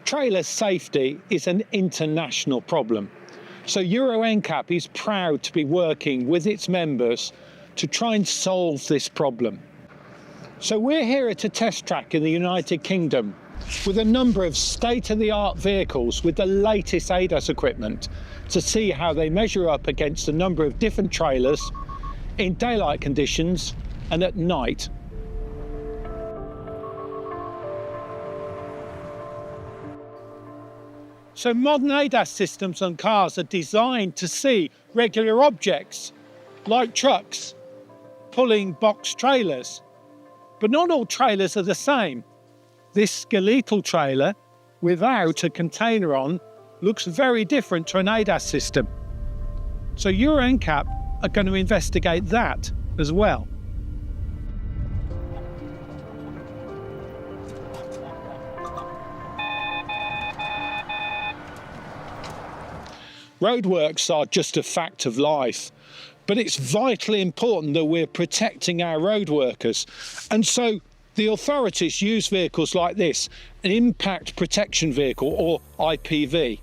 Trailer safety is an international problem. So Euro NCAP is proud to be working with its members to try and solve this problem. So we're here at a test track in the United Kingdom with a number of state-of-the-art vehicles with the latest ADAS equipment to see how they measure up against a number of different trailers in daylight conditions and at night. So modern ADAS systems on cars are designed to see regular objects like trucks pulling box trailers. But not all trailers are the same. This skeletal trailer without a container on looks very different to an ADAS system. So Euro NCAP are going to investigate that as well. Roadworks are just a fact of life, but it's vitally important that we're protecting our road workers. And so the authorities use vehicles like this, an impact protection vehicle or IPV.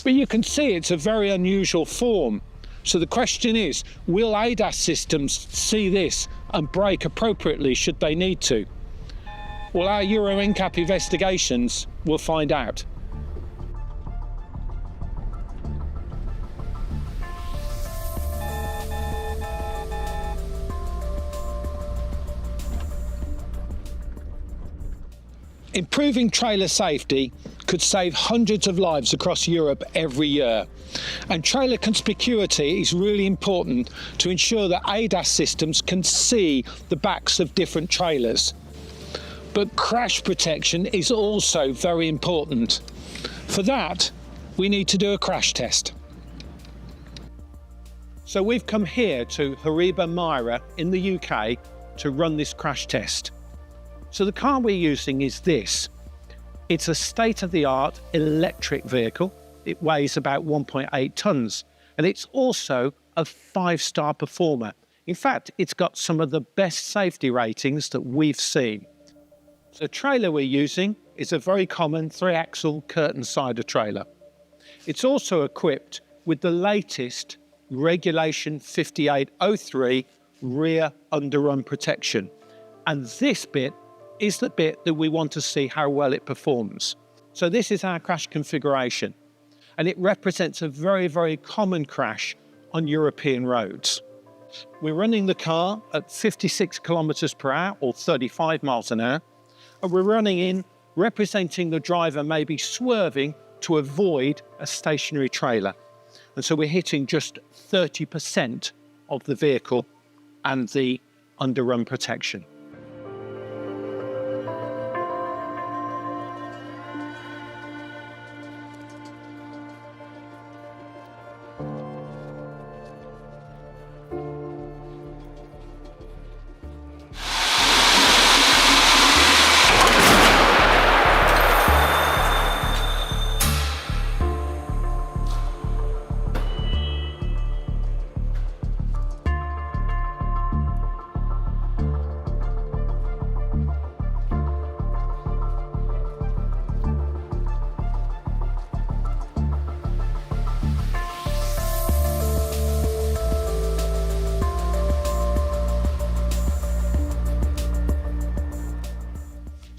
But you can see it's a very unusual form. So the question is, will ADAS systems see this and brake appropriately should they need to? Well, our Euro NCAP investigations will find out. Improving trailer safety could save hundreds of lives across Europe every year. And trailer conspicuity is really important to ensure that ADAS systems can see the backs of different trailers. But crash protection is also very important. For that, we need to do a crash test. So we've come here to Hariba Myra in the UK to run this crash test. So the car we're using is this. It's a state-of-the-art electric vehicle. It weighs about 1.8 tons, and it's also a 5-star performer. In fact, it's got some of the best safety ratings that we've seen. The trailer we're using is a very common 3-axle curtain-sider trailer. It's also equipped with the latest Regulation 5803 rear underrun protection. And this bit is the bit that we want to see how well it performs. So this is our crash configuration, and it represents a very, very common crash on European roads. We're running the car at 56 kilometers per hour or 35 miles an hour, and we're running in representing the driver maybe swerving to avoid a stationary trailer. And so we're hitting just 30% of the vehicle and the underrun protection.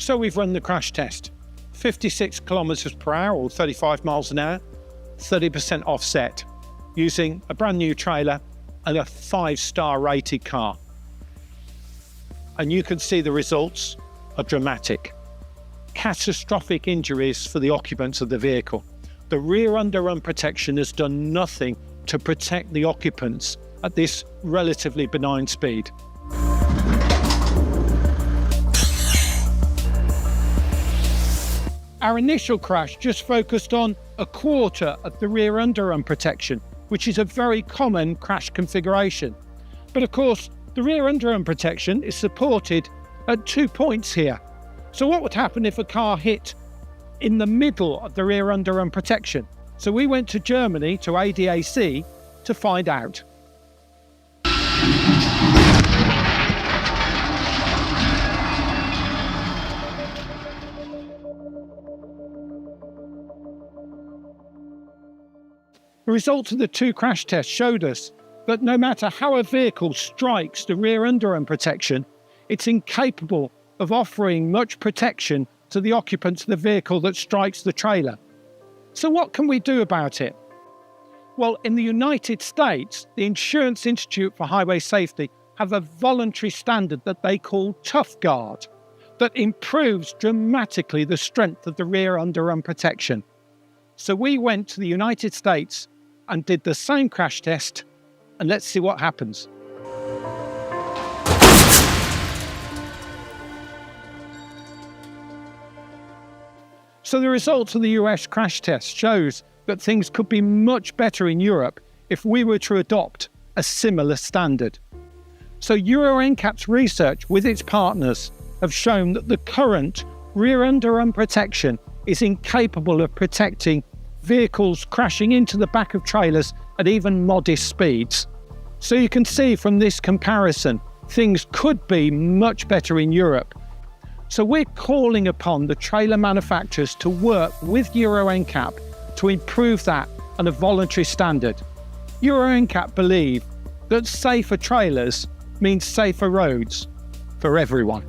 So we've run the crash test. 56 kilometers per hour or 35 miles an hour, 30% offset, using a brand new trailer and a 5-star rated car. And you can see the results are dramatic. Catastrophic injuries for the occupants of the vehicle. The rear underrun protection has done nothing to protect the occupants at this relatively benign speed. Our initial crash just focused on a quarter of the rear underrun protection, which is a very common crash configuration. But of course, the rear underrun protection is supported at 2 points here. So what would happen if a car hit in the middle of the rear underrun protection? So we went to Germany, to ADAC, to find out. The results of the 2 crash tests showed us that no matter how a vehicle strikes the rear underrun protection, it's incapable of offering much protection to the occupants of the vehicle that strikes the trailer. So what can we do about it? Well, in the United States, the Insurance Institute for Highway Safety have a voluntary standard that they call ToughGuard that improves dramatically the strength of the rear underrun protection. So we went to the United States and did the same crash test, and let's see what happens. So the results of the US crash test shows that things could be much better in Europe if we were to adopt a similar standard. So Euro NCAP's research with its partners have shown that the current rear underrun protection is incapable of protecting vehicles crashing into the back of trailers at even modest speeds. So you can see from this comparison, things could be much better in Europe. So we're calling upon the trailer manufacturers to work with Euro NCAP to improve that on a voluntary standard. Euro NCAP believe that safer trailers means safer roads for everyone.